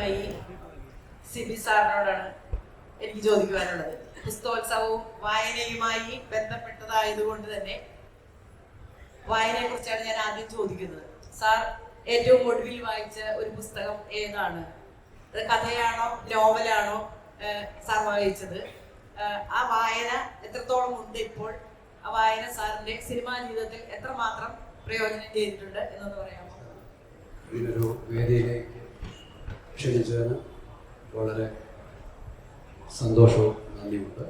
ആദ്യമായി സിബി സാറിനോടാണ് എനിക്ക് ചോദിക്കുവാനുള്ളത്. പുസ്തകോത്സവവും വായനയുമായി ബന്ധപ്പെട്ടതായതുകൊണ്ട് തന്നെ വായനയെ കുറിച്ചാണ് ഞാൻ ആദ്യം ചോദിക്കുന്നത്. സാർ ഏറ്റവും ഒടുവിൽ വായിച്ച ഒരു പുസ്തകം ഏതാണ്? അത് കഥയാണോ നോവലാണോ സാർ വായിച്ചത്? ആ വായന എത്രത്തോളം ഉണ്ട് ഇപ്പോൾ? ആ വായന സാറിന്റെ സിനിമാ ജീവിതത്തിൽ എത്രമാത്രം പ്രയോജനം ചെയ്തിട്ടുണ്ട് എന്നൊന്ന് പറയാമോ? ഇതിനൊരു വേദിയിലേക്ക് ക്ഷണിച്ചതിന് വളരെ സന്തോഷവും നന്ദിയുണ്ട്.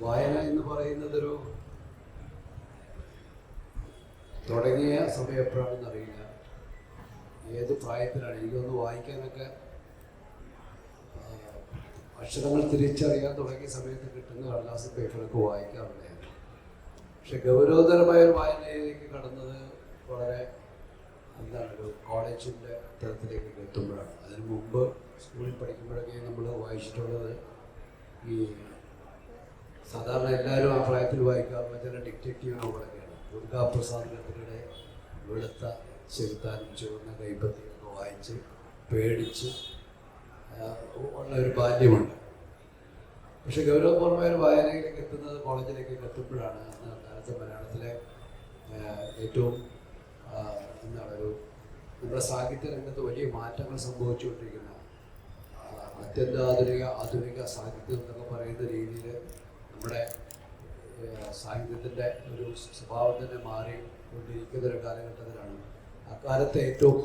വായന എന്ന് പറയുന്നതൊരു തുടങ്ങിയ സമയം എപ്പോഴാണെന്ന് അറിയില്ല, ഏത് പ്രായത്തിലാണ്. എനിക്കൊന്ന് വായിക്കാനൊക്കെ അക്ഷരങ്ങൾ തിരിച്ചറിയാൻ തുടങ്ങിയ സമയത്ത് കിട്ടുന്ന കടലാസ് പേപ്പറൊക്കെ വായിക്കാറുണ്ടായിരുന്നു. പക്ഷെ ഗൗരവതരമായ ഒരു വായനയിലേക്ക് കടന്നത് വളരെ ഒരു കോളേജിൻ്റെ തലത്തിലേക്ക് എത്തുമ്പോഴാണ്. അതിനു മുമ്പ് സ്കൂളിൽ പഠിക്കുമ്പോഴൊക്കെ നമ്മൾ വായിച്ചിട്ടുള്ളത് ഈ സാധാരണ എല്ലാവരും ആ പ്രായത്തിൽ വായിക്കാറുള്ള ചില ഡിറ്റക്റ്റീവ് നോവലൊക്കെയാണ്. ദുർഗാപ്രസാദ് ഗദ്രിയുടെ വെളുത്ത ചെറുത്താനും ചുവന്ന കൈപ്പത്തിയൊക്കെ വായിച്ച് പേടിച്ച് ഉള്ള ഒരു ബാല്യമുണ്ട്. പക്ഷെ ഗൗരവപൂർവമായ ഒരു വായനയിലേക്ക് എത്തുന്നത് കോളേജിലേക്കൊക്കെ എത്തുമ്പോഴാണ്. അന്ന് കാലത്ത് മലയാളത്തിലെ ഏറ്റവും നമ്മുടെ സാഹിത്യ രംഗത്ത് വലിയ മാറ്റങ്ങൾ സംഭവിച്ചുകൊണ്ടിരിക്കുന്ന ആധുനിക സാഹിത്യം എന്നൊക്കെ പറയുന്ന രീതിയിൽ നമ്മുടെ സാഹിത്യത്തിൻ്റെ ഒരു സ്വഭാവം തന്നെ മാറിക്കൊണ്ടിരിക്കുന്ന ഒരു കാലഘട്ടത്തിലാണ്. അക്കാലത്തെ ഏറ്റവും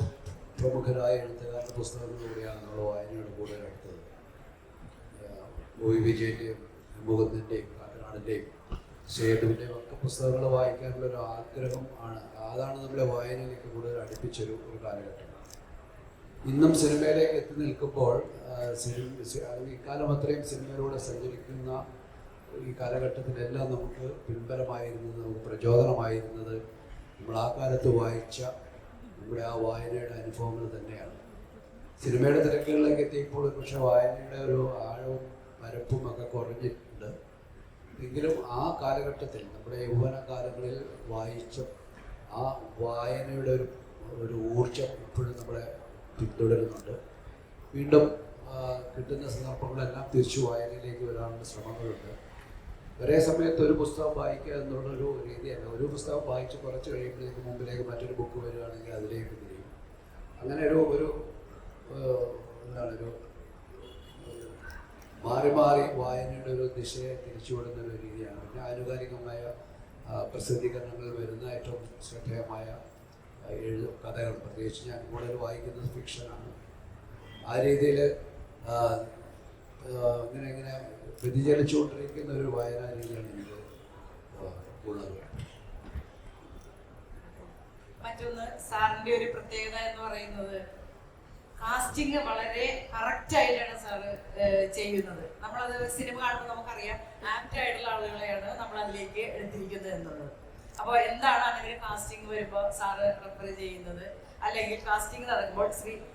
പ്രമുഖരായ എഴുത്തുകാരുടെ പുസ്തകങ്ങളിലൂടെയാണ് നമ്മൾ വായനയോട് കൂടുതൽ എടുത്തത്. ഒ.വി. വിജയൻ്റെയും മുകുന്ദൻ്റെയും കാക്കനാടിൻ്റെയും സേതുവിൻ്റെയും ഒക്കെ പുസ്തകങ്ങൾ വായിക്കാനുള്ളൊരു ആഗ്രഹം ആണ്. അതാണ് നമ്മളെ വായനയിലേക്ക് കൂടുതൽ അടുപ്പിച്ചൊരു കാലഘട്ടം. ഇന്നും സിനിമയിലേക്ക് എത്തി നിൽക്കുമ്പോൾ ഇക്കാലം അത്രയും സിനിമയിലൂടെ സഞ്ചരിക്കുന്ന ഈ കാലഘട്ടത്തിലെല്ലാം നമുക്ക് പിൻബലമായിരുന്നത്, നമുക്ക് പ്രചോദനമായിരുന്നത് നമ്മൾ ആ കാലത്ത് വായിച്ച നമ്മുടെ ആ വായനയുടെ അനുഭവങ്ങൾ തന്നെയാണ്. സിനിമയുടെ തിരക്കുകളിലേക്ക് എത്തിയപ്പോൾ പക്ഷേ വായനയുടെ ഒരു ആഴവും പരപ്പും ഒക്കെ കുറഞ്ഞിട്ടുണ്ട്. എങ്കിലും ആ കാലഘട്ടത്തിൽ നമ്മുടെ യൗവനകാലങ്ങളിൽ വായിച്ച ആ വായനയുടെ ഒരു ഊർജം ഇപ്പോഴും നമ്മളെ പിന്തുടരുന്നുണ്ട്. വീണ്ടും കിട്ടുന്ന സന്ദർഭങ്ങളെല്ലാം തിരിച്ചു വായനയിലേക്ക് വരാനുള്ള ശ്രമങ്ങളുണ്ട്. ഒരേ സമയത്ത് ഒരു പുസ്തകം വായിക്കുക എന്നുള്ളൊരു രീതിയല്ല. ഒരു പുസ്തകം വായിച്ച് കുറച്ച് കഴിയുമ്പോഴേക്ക് മുമ്പിലേക്ക് മറ്റൊരു ബുക്ക് വരികയാണെങ്കിൽ അതിലേക്ക് തിരിയും. അങ്ങനെ ഒരു മാറി മാറി വായനയുടെ ഒരു ദിശയെ തിരിച്ചുവിടുന്ന ഒരു രീതിയാണ്. പിന്നെ ആനുകാലികമായ പ്രസിദ്ധീകരണങ്ങളിൽ വരുന്ന ഏറ്റവും ശ്രദ്ധേയമായ കഥകൾ, പ്രത്യേകിച്ച് ഞാൻ കൂടുതൽ വായിക്കുന്നത് ഫിക്ഷനാണ്. ആ രീതിയിൽ ഇങ്ങനെ വ്യതിചലിച്ചുകൊണ്ടിരിക്കുന്ന ഒരു വായനാ രീതിയാണ് എനിക്ക് ഉള്ളത്. മറ്റൊന്ന്, സാറിന്റെ ഒരു പ്രത്യേകത എന്ന് പറയുന്നത് കാസ്റ്റിംഗ് വളരെ കറക്റ്റ് ആയിട്ടാണ് സാറ് ചെയ്യുന്നത്. നമ്മളത് സിനിമ കാണുമ്പോൾ നമുക്കറിയാം ആപ്റ്റ് ആയിട്ടുള്ള ആളുകളെയാണ് നമ്മൾ അതിലേക്ക് എടുത്തിരിക്കുന്നത് എന്നുള്ളത്. അപ്പോൾ എന്താണ് അങ്ങനെ കാസ്റ്റിംഗ് വരുമ്പോൾ സാറ് റെഫർ ചെയ്യുന്നത്? അല്ലെങ്കിൽ കാസ്റ്റിംഗ് നടക്കുമ്പോൾ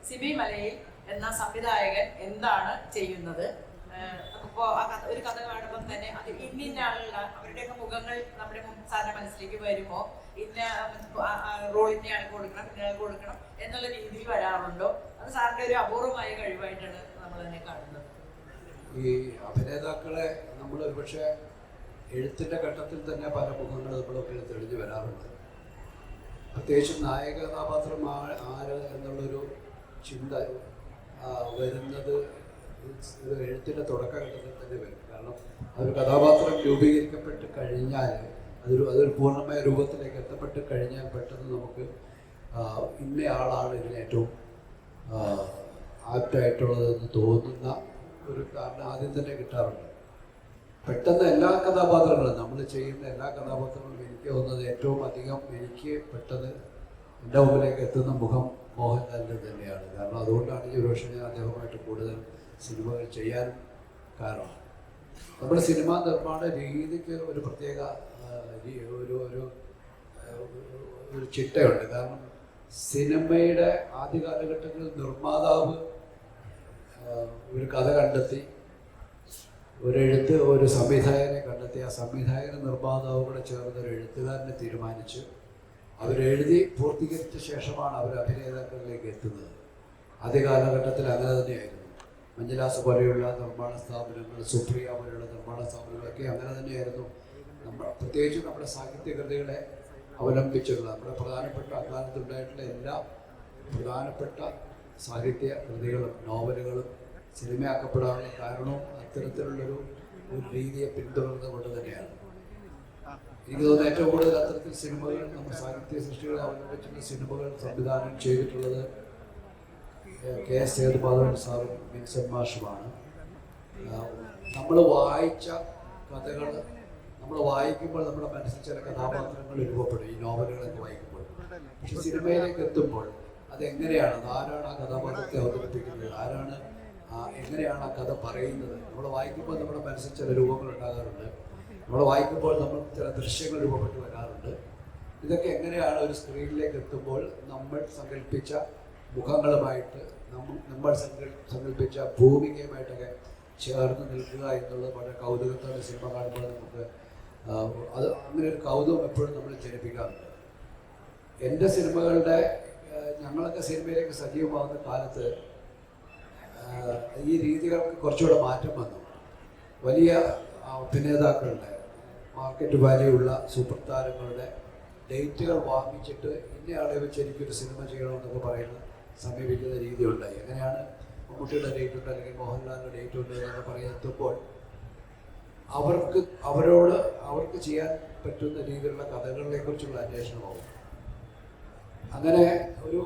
സിബി മലയിൽ എന്ന സംവിധായകൻ എന്താണ് ചെയ്യുന്നത്? അപ്പോൾ ഒരു കഥ കാണുമ്പോൾ തന്നെ അത് ഇന്ന ആളുകൾ അവരുടെയൊക്കെ മുഖങ്ങൾ നമ്മുടെ സാറിന്റെ മനസ്സിലേക്ക് വരുമോ? ഇന്ന റോളിന്റെ ആൾക്ക് കൊടുക്കണം, ഇന്ന ആൾക്ക് കൊടുക്കണം എന്നുള്ള രീതിയിൽ വരാറുണ്ടോ? അത് സാറിന്റെ ഒരു അപൂർവമായ കഴിവായിട്ടാണ് നമ്മൾ തന്നെ കാണുന്നത്. ഈ അഭിനേതാക്കളെ നമ്മൾ ഒരുപക്ഷെ എഴുത്തിന്റെ ഘട്ടത്തിൽ തന്നെ പല മുഖങ്ങൾ നമ്മളൊക്കെ തെളിഞ്ഞു വരാറുണ്ട്. പ്രത്യേകിച്ചും നായക കഥാപാത്രം ആര് എന്നുള്ളൊരു ചിന്ത വരുന്നത് എഴുത്തിൻ്റെ തുടക്കഘട്ടത്തിൽ തന്നെ വരും. കാരണം അതൊരു കഥാപാത്രം രൂപീകരിക്കപ്പെട്ട് കഴിഞ്ഞാൽ അതൊരു പൂർണ്ണമായ രൂപത്തിലേക്ക് എത്തപ്പെട്ട് കഴിഞ്ഞാൽ പെട്ടെന്ന് നമുക്ക് ഇന്നയാളാണ് ഇതിന് ഏറ്റവും ആപ്റ്റായിട്ടുള്ളതെന്ന് തോന്നുന്ന ഒരു കാരണം ആദ്യം തന്നെ കിട്ടാറുണ്ട്. പെട്ടെന്ന് എല്ലാ കഥാപാത്രങ്ങളും നമ്മൾ ചെയ്യുന്ന എല്ലാ കഥാപാത്രങ്ങളും എനിക്ക് തോന്നുന്നത് ഏറ്റവും അധികം എനിക്ക് പെട്ടെന്ന് എൻ്റെ മുമ്പിലേക്ക് എത്തുന്ന മുഖം മോഹൻലാലിൻ്റെ തന്നെയാണ്. കാരണം അതുകൊണ്ടാണ് ഈ ഒരുപക്ഷെ ഞാൻ അദ്ദേഹമായിട്ട് കൂടുതൽ സിനിമകൾ ചെയ്യാൻ കാരണം. നമ്മുടെ സിനിമാ നിർമ്മാണ രീതിക്ക് ഒരു പ്രത്യേക ഒരു ചിട്ടയുണ്ട്. കാരണം സിനിമയുടെ ആദ്യ കാലഘട്ടങ്ങളിൽ നിർമ്മാതാവ് ഒരു കഥ കണ്ടെത്തി, ഒരു സംവിധായകനെ കണ്ടെത്തി, ആ സംവിധായകൻ നിർമ്മാതാവും കൂടെ ചേർന്ന് ഒരു എഴുത്തുകാരനെ തീരുമാനിച്ച് അവരെഴുതി പൂർത്തീകരിച്ച ശേഷമാണ് അവർ അഭിനേതാക്കളിലേക്ക് എത്തുന്നത്. ആദ്യ കാലഘട്ടത്തിൽ അങ്ങനെ തന്നെയായിരുന്നു. മഞ്ജുലാസ് പോലെയുള്ള നിർമ്മാണ സ്ഥാപനങ്ങൾ, സുപ്രിയ പോലെയുള്ള നിർമ്മാണ സ്ഥാപനങ്ങളൊക്കെ അങ്ങനെ തന്നെയായിരുന്നു. പ്രത്യേകിച്ച് നമ്മുടെ സാഹിത്യകൃതികളെ അവലംബിച്ചുള്ള നമ്മുടെ പ്രധാനപ്പെട്ട അക്കാലത്തുണ്ടായിട്ടുള്ള എല്ലാ പ്രധാനപ്പെട്ട സാഹിത്യ കൃതികളും നോവലുകളും സിനിമയാക്കപ്പെടാനുള്ള കാരണവും അത്തരത്തിലുള്ളൊരു രീതിയെ പിന്തുടർന്നുകൊണ്ട് തന്നെയാണ്. എനിക്ക് തോന്നുന്നു ഏറ്റവും കൂടുതൽ അത്തരത്തിൽ സിനിമകൾ, നമ്മുടെ സാഹിത്യ സൃഷ്ടികളെ അവലംബിച്ചുള്ള സിനിമകൾ സംവിധാനം ചെയ്തിട്ടുള്ളത് കെ.എസ്. സേതുമാധവൻ സാറും വിൻസെന്റ് മാഷുമാണ്. നമ്മൾ വായിച്ച കഥകൾ നമ്മൾ വായിക്കുമ്പോൾ നമ്മുടെ മനസ്സിൽ ചില കഥാപാത്രങ്ങൾ രൂപപ്പെടും, ഈ നോവലുകളൊക്കെ വായിക്കുമ്പോൾ. പക്ഷെ സിനിമയിലേക്ക് എത്തുമ്പോൾ അതെങ്ങനെയാണ്, ആരാണ് ആ കഥാപാത്രത്തെ അവതരിപ്പിക്കുന്നത്, ആരാണ് എങ്ങനെയാണ് ആ കഥ പറയുന്നത്. നമ്മൾ വായിക്കുമ്പോൾ നമ്മുടെ മനസ്സിൽ ചില രൂപങ്ങൾ ഉണ്ടാകാറുണ്ട്, നമ്മൾ വായിക്കുമ്പോൾ നമ്മൾ ചില ദൃശ്യങ്ങൾ രൂപപ്പെട്ട് വരാറുണ്ട്. ഇതൊക്കെ എങ്ങനെയാണ് ഒരു സ്ക്രീനിലേക്ക് എത്തുമ്പോൾ നമ്മൾ സങ്കല്പിച്ച മുഖങ്ങളുമായിട്ട് നമ്മൾ സങ്കല്പിച്ച ഭൂമികയുമായിട്ടൊക്കെ ചേർന്ന് നിൽക്കുക എന്നുള്ളത് വളരെ കൗതുകത്തോടെ സിനിമ കാണുമ്പോൾ നമുക്ക് അത് അങ്ങനെ ഒരു കൗതുകം എപ്പോഴും നമ്മൾ ജനിപ്പിക്കാറുണ്ട്. എൻ്റെ സിനിമകളുടെ ഞങ്ങളൊക്കെ സിനിമയിലേക്ക് സജീവമാകുന്ന കാലത്ത് ഈ രീതികൾക്ക് കുറച്ചുകൂടെ മാറ്റം വന്നു. വലിയ അഭിനേതാക്കളുടെ മാർക്കറ്റ് വാല്യൂ ഉള്ള സൂപ്പർ താരങ്ങളുടെ ഡേറ്റുകൾ വാങ്ങിച്ചിട്ട് ഇന്നയാളെ വെച്ച് എനിക്കൊരു സിനിമ ചെയ്യണമെന്നൊക്കെ പറയുന്ന സമീപിക്കുന്ന രീതി ഉണ്ടായി. അങ്ങനെയാണ് മമ്മൂട്ടിയുടെ ഡേറ്റ് ഉണ്ട് അല്ലെങ്കിൽ മോഹൻലാലിൻ്റെ ഡേറ്റ് ഉണ്ട് എന്നൊക്കെ പറയുമ്പോൾ അവർക്ക് ചെയ്യാൻ പറ്റുന്ന രീതിയിലുള്ള കഥകളെക്കുറിച്ചുള്ള അന്വേഷണമാവും. അങ്ങനെ ഒരു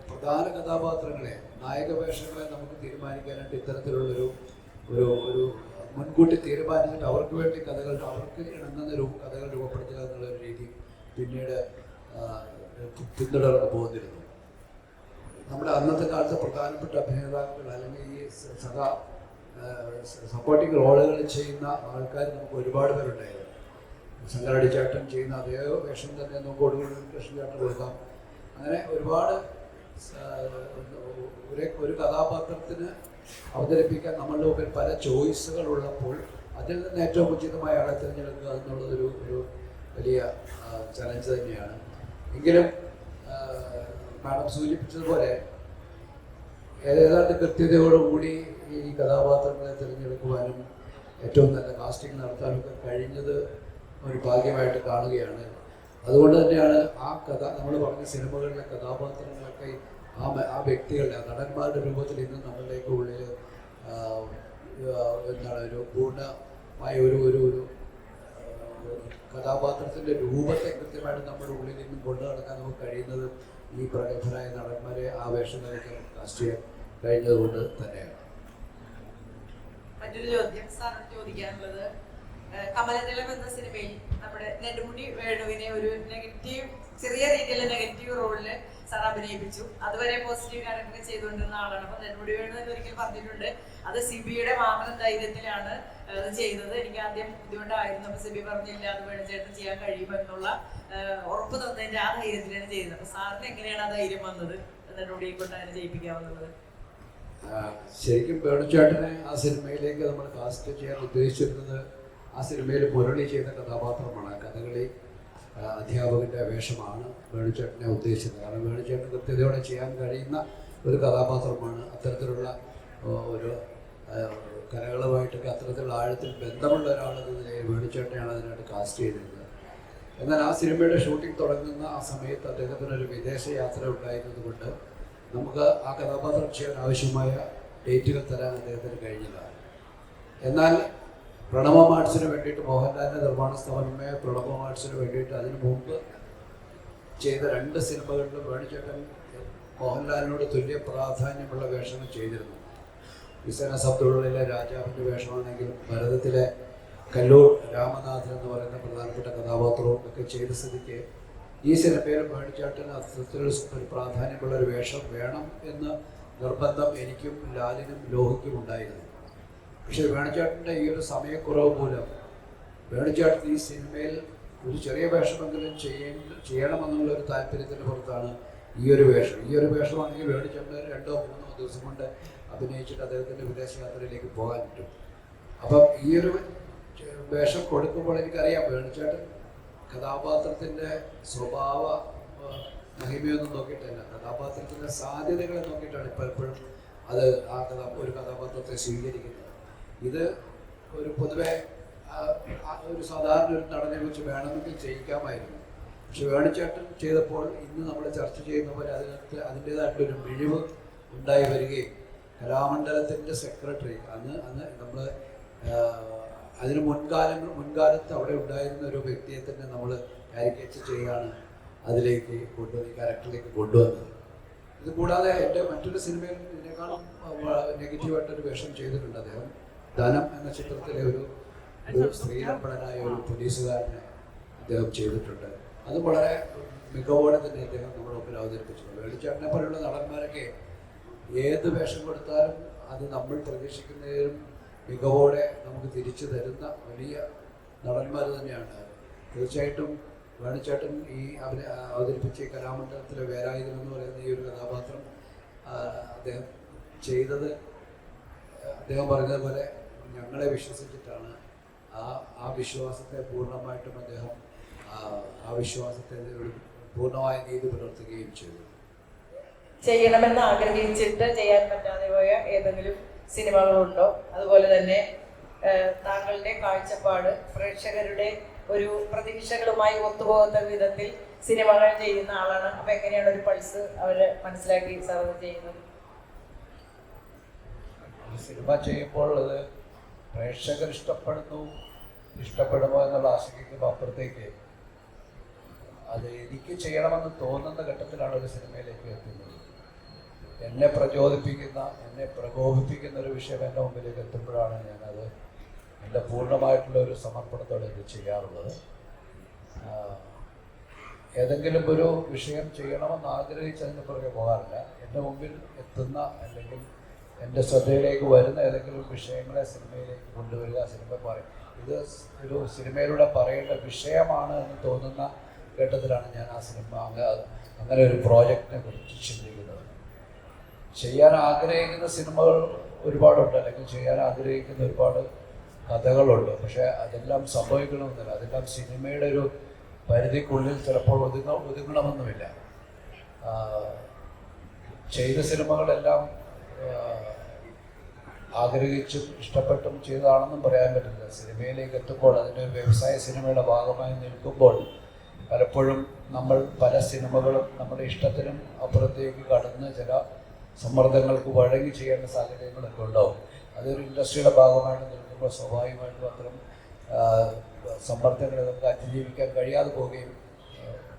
പ്രധാന കഥാപാത്രങ്ങളെ, നായക വേഷങ്ങളെ നമുക്ക് തീരുമാനിക്കാനായിട്ട് ഇത്തരത്തിലുള്ളൊരു ഒരു മുൻകൂട്ടി തീരുമാനിച്ചിട്ട് അവർക്ക് വേണ്ടി അവർക്ക് ഇണങ്ങുന്ന കഥകൾ രൂപപ്പെടുത്തുക എന്നുള്ളൊരു രീതി പിന്നീട് പിന്തുടർന്ന് പോന്നിരുന്നു. നമ്മുടെ അന്നത്തെ കാലത്തെ പ്രധാനപ്പെട്ട അഭിനേതാക്കൾ അല്ലെങ്കിൽ ഈ സപ്പോർട്ടിംഗ് റോളുകൾ ചെയ്യുന്ന ആൾക്കാർ നമുക്ക് ഒരുപാട് പേരുണ്ടായിരുന്നു. ശങ്കരടിച്ചേട്ടൻ ചെയ്യുന്ന അതേ വേഷം തന്നെ നമുക്ക് ഒടുവിൽ കൃഷ്ണചേട്ടൻ കൊടുക്കാം. അങ്ങനെ ഒരുപാട് ഒരു കഥാപാത്രത്തിന് അവതരിപ്പിക്കാൻ നമ്മളുടെ മുമ്പിൽ പല ചോയ്സുകൾ ഉള്ളപ്പോൾ അതിൽ നിന്ന് ഏറ്റവും ഉചിതമായ ആളെ തിരഞ്ഞെടുക്കുക എന്നുള്ളതൊരു വലിയ ചലഞ്ച് തന്നെയാണ്. എങ്കിലും മാഡം സൂചിപ്പിച്ചതുപോലെ ഏതാണ്ട് കൃത്യതയോടുകൂടി ഈ കഥാപാത്രങ്ങളെ തിരഞ്ഞെടുക്കുവാനും ഏറ്റവും നല്ല കാസ്റ്റിംഗ് നടത്താനൊക്കെ കഴിഞ്ഞത് ഒരു ഭാഗ്യമായിട്ട് കാണുകയാണ്. അതുകൊണ്ട് തന്നെയാണ് ആ നമ്മൾ പറഞ്ഞ സിനിമകളിലെ കഥാപാത്രങ്ങളൊക്കെ ആ വ്യക്തികളുടെ നടന്മാരുടെ രൂപത്തിൽ ഇന്ന് നമ്മളുടെയൊക്കെ ഉള്ളിൽ എന്താണ് ഒരു പൂർണ്ണമായ ഒരു കഥാപാത്രത്തിൻ്റെ രൂപത്തെ കൃത്യമായിട്ട് നമ്മുടെ ഉള്ളിൽ നിന്നും കൊണ്ടു നടക്കാൻ നമുക്ക് കഴിയുന്നത് ഈ പ്രഗത്ഭരായ നടന്മാരെ ആ വേഷങ്ങളൊക്കെ കാസ്റ്റ് ചെയ്യാൻ കഴിഞ്ഞതുകൊണ്ട് തന്നെയാണ്. മറ്റൊരു ചോദ്യം സാറിന് ചോദിക്കാനുള്ളത്, കമലനിലം എന്ന സിനിമയിൽ നമ്മുടെ നെടുമുടി വേണുവിനെ ഒരു ചെറിയ രീതിയിലുള്ള നെഗറ്റീവ് റോളില് സാർ അഭിനയിപ്പിച്ചു. അതുവരെ പോസിറ്റീവ് ക്യാരക്ടർ ചെയ്തുകൊണ്ടിരുന്ന ആളാണ്. അപ്പൊ നെടുമുടി വേണു എന്ന് ഒരിക്കൽ പറഞ്ഞിട്ടുണ്ട്, അത് സിബിയുടെ മാത്രം ധൈര്യത്തിലാണ് അത് ചെയ്തത്. എനിക്ക് ആദ്യം ബുദ്ധിമുട്ടായിരുന്നു. അപ്പൊ സിബി പറഞ്ഞില്ല അത് വേണുചേട്ടൻ ചെയ്യാൻ കഴിയുമെന്നുള്ള ഉറപ്പ് തന്നതിന്റെ ആ ധൈര്യത്തിലാണ് ചെയ്തത്. അപ്പൊ സാറിന് എങ്ങനെയാണ് ആ ധൈര്യം വന്നത് നെടുമുടിയെ കൊണ്ട് അതിനെ ജയിപ്പിക്കാവുന്നത്? ശരിക്കും വേണുചേട്ടനെ ആ സിനിമയിലേക്ക് നമ്മൾ കാസ്റ്റ് ചെയ്യാൻ ഉദ്ദേശിച്ചിരുന്നത് ആ സിനിമയിൽ മുരളി ചെയ്ത കഥാപാത്രമാണ്. കഥകളി അധ്യാപകൻ്റെ വേഷമാണ് വേണുചേട്ടനെ ഉദ്ദേശിച്ചത്. കാരണം വേണുചേട്ടൻ കൃത്യതയോടെ ചെയ്യാൻ കഴിയുന്ന ഒരു കഥാപാത്രമാണ്. അത്തരത്തിലുള്ള ഒരു കലകളുമായിട്ടൊക്കെ അത്തരത്തിലുള്ള ആഴത്തിൽ ബന്ധമുള്ള ഒരാളെന്ന നിലയിൽ വേണുചേട്ടനെയാണ് അതിനായിട്ട് കാസ്റ്റ് ചെയ്തിരുന്നത്. എന്നാൽ ആ സിനിമയുടെ ഷൂട്ടിംഗ് തുടങ്ങുന്ന ആ സമയത്ത് അദ്ദേഹത്തിനൊരു വിദേശ യാത്ര ഉണ്ടായിരുന്നത് കൊണ്ട് നമുക്ക് ആ കഥാപാത്രം ചെയ്യാൻ ആവശ്യമായ ഡേറ്റുകൾ തരാൻ അദ്ദേഹത്തിന് കഴിഞ്ഞില്ല. എന്നാൽ പ്രണവം ആർട്സിന് വേണ്ടിയിട്ട്, മോഹൻലാലിൻ്റെ നിർമ്മാണ സ്ഥാപനമായ പ്രണവം ആർട്സിന് വേണ്ടിയിട്ട് അതിനു മുമ്പ് ചെയ്ത 2 സിനിമകളിലും വേണുചേട്ടൻ മോഹൻലാലിനോട് തുല്യ പ്രാധാന്യമുള്ള വേഷങ്ങൾ ചെയ്തിരുന്നു. ബിസിനസ് അബ്ദുള്ളിലെ രാജാവിൻ്റെ വേഷമാണെങ്കിലും ഭരതത്തിലെ കല്ലൂർ രാമനാഥൻ എന്ന് പറയുന്ന പ്രധാനപ്പെട്ട കഥാപാത്രവും ഒക്കെ ചെയ്ത സ്ഥിതിക്ക് ഈ സിനിമയിലും വേണുചേട്ടന് അത്തരത്തിലുള്ള പ്രാധാന്യമുള്ള ഒരു വേഷം വേണം എന്ന നിർബന്ധം എനിക്കും ലാലിനും ലോഹിക്കും ഉണ്ടായിരുന്നു. പക്ഷേ വേണുചേട്ടൻ്റെ ഈ ഒരു സമയക്കുറവ് മൂലം വേണുചേട്ടൻ ഈ സിനിമയിൽ ഒരു ചെറിയ വേഷമെങ്കിലും ചെയ്യണമെന്നുള്ള ഒരു താല്പര്യത്തിൻ്റെ പുറത്താണ് ഈ ഒരു വേഷമാണെങ്കിൽ വേണുചേട്ടൻ 2-3 ദിവസം കൊണ്ട് അഭിനയിച്ചിട്ട് അദ്ദേഹത്തിൻ്റെ വിദേശയാത്രയിലേക്ക് പോകാൻ പറ്റും. അപ്പം ഈ ഒരു വേഷം കൊടുക്കുമ്പോൾ എനിക്കറിയാം വേണുചേട്ടൻ കഥാപാത്രത്തിൻ്റെ സ്വഭാവ മഹിമയൊന്നും നോക്കിയിട്ടല്ല, കഥാപാത്രത്തിൻ്റെ സാധ്യതകളെ നോക്കിയിട്ടാണ് പലപ്പോഴും അത് ഒരു കഥാപാത്രത്തെ സ്വീകരിക്കുന്നത്. ഇത് ഒരു പൊതുവെ ഒരു സാധാരണ ഒരു നടനെ വെച്ച് വേണമെങ്കിൽ ചെയ്യിക്കാമായിരുന്നു. പക്ഷെ വേണിച്ചേട്ടൻ ചെയ്തപ്പോൾ ഇന്ന് നമ്മൾ ചർച്ച ചെയ്യുന്ന പോലെ അതിനകത്ത് അതിൻ്റേതായിട്ടൊരു മിഴിവ് ഉണ്ടായി വരികയും കലാമണ്ഡലത്തിൻ്റെ സെക്രട്ടറി അന്ന് നമ്മൾ അതിന് മുൻകാലത്ത് അവിടെ ഉണ്ടായിരുന്ന ഒരു വ്യക്തിയെ തന്നെ നമ്മൾ കാരിക്കേച്ചർ ചെയ്യുകയാണ് അതിലേക്ക് ക്യാരക്ടറിലേക്ക് കൊണ്ടുവന്നത്. ഇത് കൂടാതെ എൻ്റെ മറ്റൊരു സിനിമയിൽ ഇതിനേക്കാളും നെഗറ്റീവായിട്ടൊരു വേഷം ചെയ്തിട്ടുണ്ട് അദ്ദേഹം. ധനം എന്ന ചിത്രത്തിലെ ഒരു സ്ത്രീലംബടനായ ഒരു പോലീസുകാരനെ അദ്ദേഹം ചെയ്തിട്ടുണ്ട്. അത് വളരെ മികവോടെ തന്നെ അദ്ദേഹം നമ്മുടെ മുമ്പിൽ അവതരിപ്പിച്ചിട്ടുണ്ട്. വേണിച്ചേട്ടനെ പോലെയുള്ള നടന്മാരൊക്കെ ഏത് വേഷം കൊടുത്താലും അത് നമ്മൾ പ്രതീക്ഷിക്കുന്നതിലും മികവോടെ നമുക്ക് തിരിച്ചു തരുന്ന വലിയ നടന്മാർ തന്നെയാണ്. തീർച്ചയായിട്ടും വേണിച്ചേട്ടൻ ഈ അവതരിപ്പിച്ച കലാമണ്ഡലത്തിലെ വേലായുധൻ എന്ന് പറയുന്ന ഈ ഒരു കഥാപാത്രം അദ്ദേഹം ചെയ്തത് അദ്ദേഹം പറഞ്ഞതുപോലെ ഞങ്ങളെ വിശ്വസിച്ചിട്ടാണ്. ആ വിശ്വാസത്തെ പൂർണ്ണമായിട്ടും അദ്ദേഹം ആ വിശ്വാസത്തെ പൂർണ്ണമായ നീതി പുലർത്തുകയും ചെയ്തു. ചെയ്യണമെന്ന് ആഗ്രഹിച്ചിട്ട് ചെയ്യാൻ പറ്റാതെ പോയ ഏതെങ്കിലും സിനിമകളുണ്ടോ? അതുപോലെ തന്നെ താങ്കളുടെ കാഴ്ചപ്പാട് പ്രേക്ഷകരുടെ ഒരു പ്രതീക്ഷകളുമായി ഒത്തുപോകുന്ന വിധത്തിൽ സിനിമകൾ ചെയ്യുന്ന ആളാണ്. അപ്പൊ എങ്ങനെയാണ് ഒരു പൾസ് അവര് മനസ്സിലാക്കി സർവ് ചെയ്യുന്നത്? സിനിമ ചെയ്യുമ്പോൾ അത് പ്രേക്ഷകർ ഇഷ്ടപ്പെടുമോ എന്നുള്ള ആശങ്കയ്ക്ക് അപ്പുറത്തേക്ക് അത് എനിക്ക് ചെയ്യണമെന്ന് തോന്നുന്ന ഘട്ടത്തിലാണ് ഒരു സിനിമയിലേക്ക് എത്തുന്നത്. എന്നെ പ്രചോദിപ്പിക്കുന്ന, എന്നെ പ്രകോപിപ്പിക്കുന്ന ഒരു വിഷയം എൻ്റെ മുമ്പിലേക്ക് എത്തുമ്പോഴാണ് ഞാനത് എൻ്റെ പൂർണ്ണമായിട്ടുള്ള ഒരു സമർപ്പണത്തോടെ ഇത് ചെയ്യാറുള്ളത്. ഏതെങ്കിലും ഒരു വിഷയം ചെയ്യണമെന്ന് ആഗ്രഹിച്ചതിന് പുറകെ പോകാറില്ല. എൻ്റെ മുമ്പിൽ എത്തുന്ന അല്ലെങ്കിൽ എൻ്റെ ശ്രദ്ധയിലേക്ക് വരുന്ന ഏതെങ്കിലും വിഷയങ്ങളെ സിനിമയിലേക്ക് കൊണ്ടുവരിക. സിനിമ പറയും ഇത് ഒരു സിനിമയിലൂടെ പറയേണ്ട വിഷയമാണ് എന്ന് തോന്നുന്ന ഘട്ടത്തിലാണ് ഞാൻ ആ സിനിമ അങ്ങനെ ഒരു പ്രോജക്റ്റിനെ കുറിച്ച് ചിന്തിക്കുന്നത്. ചെയ്യാൻ ആഗ്രഹിക്കുന്ന സിനിമകൾ ഒരുപാടുണ്ട്, അല്ലെങ്കിൽ ചെയ്യാൻ ആഗ്രഹിക്കുന്ന ഒരുപാട് കഥകളുണ്ട്. പക്ഷേ അതെല്ലാം സംഭവിക്കണമെന്നില്ല. അതെല്ലാം സിനിമയുടെ ഒരു പരിധിക്കുള്ളിൽ ചിലപ്പോൾ ഒതുങ്ങണമെന്നുമില്ല. ചെയ്ത സിനിമകളെല്ലാം ആഗ്രഹിച്ചും ഇഷ്ടപ്പെട്ടും ചെയ്തതാണെന്നും പറയാൻ പറ്റില്ല. സിനിമയിലേക്ക് എത്തുമ്പോൾ അതിൻ്റെ ഒരു വ്യവസായ സിനിമയുടെ ഭാഗമായി നിൽക്കുമ്പോൾ പലപ്പോഴും നമ്മൾ പല സിനിമകളും നമ്മുടെ ഇഷ്ടത്തിനും അപ്പുറത്തേക്ക് കടന്ന് ചില സമ്മർദ്ദങ്ങൾക്ക് വഴങ്ങി ചെയ്യേണ്ട സാഹചര്യങ്ങളൊക്കെ ഉണ്ടാവും. അതൊരു ഇൻഡസ്ട്രിയുടെ ഭാഗമായിട്ട് നിൽക്കുമ്പോൾ സ്വാഭാവികമായിട്ടും അത്തരം സമ്മർദ്ദങ്ങളെ നമുക്ക് അതിജീവിക്കാൻ കഴിയാതെ പോവുകയും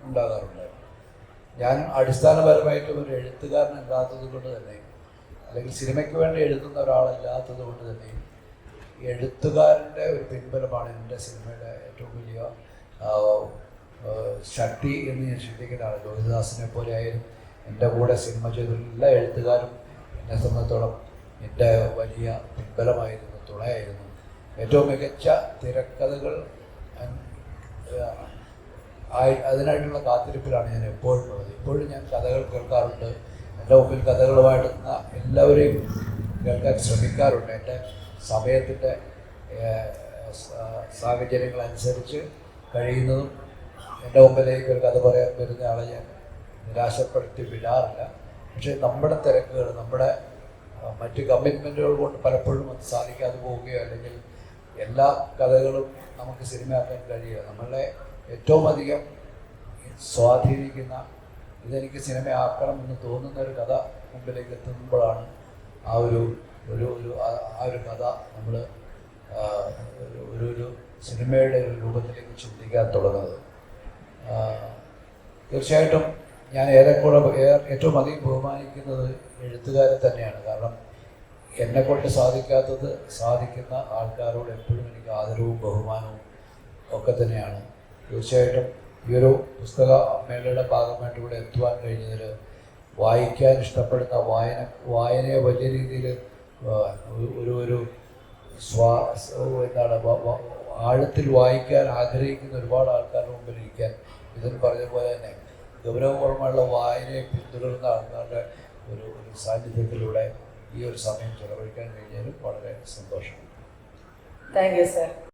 ഉണ്ടാകാറുണ്ട്. ഞാൻ അടിസ്ഥാനപരമായിട്ടും ഒരു എഴുത്തുകാരനല്ലാത്തത് കൊണ്ട് തന്നെ, അല്ലെങ്കിൽ സിനിമയ്ക്ക് വേണ്ടി എഴുതുന്ന ഒരാളല്ലാത്തത് കൊണ്ട് തന്നെ, എഴുത്തുകാരൻ്റെ ഒരു പിൻബലമാണ് എൻ്റെ സിനിമയുടെ ഏറ്റവും വലിയ ശക്തി എന്ന് ഞാൻ ചിന്തിക്കുന്നതാണ്. ലോഹിതദാസിനെ പോലെ ആയാലും എൻ്റെ കൂടെ സിനിമ ചെയ്ത എല്ലാ എഴുത്തുകാരും എന്നെ സംബന്ധിച്ചോളം എൻ്റെ വലിയ പിൻബലമായിരുന്നു, തുണയായിരുന്നു. ഏറ്റവും മികച്ച തിരക്കഥകൾ അതിനായിട്ടുള്ള കാത്തിരിപ്പിലാണ് ഞാൻ എപ്പോഴും ഉള്ളത്. ഇപ്പോഴും ഞാൻ കഥകൾ കേൾക്കാറുണ്ട്. എൻ്റെ മുമ്പിൽ കഥകളുമായിട്ട് എല്ലാവരെയും കേൾക്കാൻ ശ്രമിക്കാറുണ്ട്. എൻ്റെ സമയത്തിൻ്റെ സാഹചര്യങ്ങളനുസരിച്ച് കഴിയുന്നതും എൻ്റെ മുമ്പിലേക്ക് ഒരു കഥ പറയാൻ വരുന്ന ആളെ ഞാൻ നിരാശപ്പെടുത്തി വിടാറില്ല. പക്ഷേ നമ്മുടെ തിരക്കുകൾ, നമ്മുടെ മറ്റ് കമ്മിറ്റ്മെൻറ്റുകൾ കൊണ്ട് പലപ്പോഴും അത് സാധിക്കാതെ പോവുകയോ അല്ലെങ്കിൽ എല്ലാ കഥകളും നമുക്ക് സിനിമയാക്കാൻ കഴിയുക. നമ്മളെ ഏറ്റവും അധികം സ്വാധീനിക്കുന്ന, ഇതെനിക്ക് സിനിമയാക്കണം എന്ന് തോന്നുന്ന ഒരു കഥ മുമ്പിലേക്ക് എത്തുമ്പോഴാണ് ആ ഒരു കഥ നമ്മൾ ഒരു സിനിമയുടെ ഒരു രൂപത്തിലേക്ക് ചിന്തിക്കാൻ തുടങ്ങുന്നത്. തീർച്ചയായിട്ടും ഞാൻ ഏറ്റവും അധികം ബഹുമാനിക്കുന്നത് എഴുത്തുകാരെ തന്നെയാണ്. കാരണം എന്നെക്കൊണ്ട് സാധിക്കാത്തത് സാധിക്കുന്ന ആൾക്കാരോട് എപ്പോഴും എനിക്ക് ആദരവും ബഹുമാനവും ഒക്കെ തന്നെയാണ്. തീർച്ചയായിട്ടും ഈ ഒരു പുസ്തക മേളയുടെ ഭാഗമായിട്ട് ഇവിടെ എത്തുവാൻ കഴിഞ്ഞതിൽ, വായിക്കാൻ ഇഷ്ടപ്പെടുന്ന വായനയെ വലിയ രീതിയിൽ ആഴത്തിൽ വായിക്കാൻ ആഗ്രഹിക്കുന്ന ഒരുപാട് ആൾക്കാരുടെ മുമ്പിൽ ഇരിക്കാൻ, ഇതിന് പറഞ്ഞ പോലെ തന്നെ ഗൗരവപൂർവ്വമുള്ള വായനയെ പിന്തുടരുന്ന ആൾക്കാരുടെ ഒരു സാന്നിധ്യത്തിലൂടെ ഈ ഒരു സമയം ചെലവഴിക്കാൻ കഴിഞ്ഞാലും വളരെ സന്തോഷം. Thank you sir.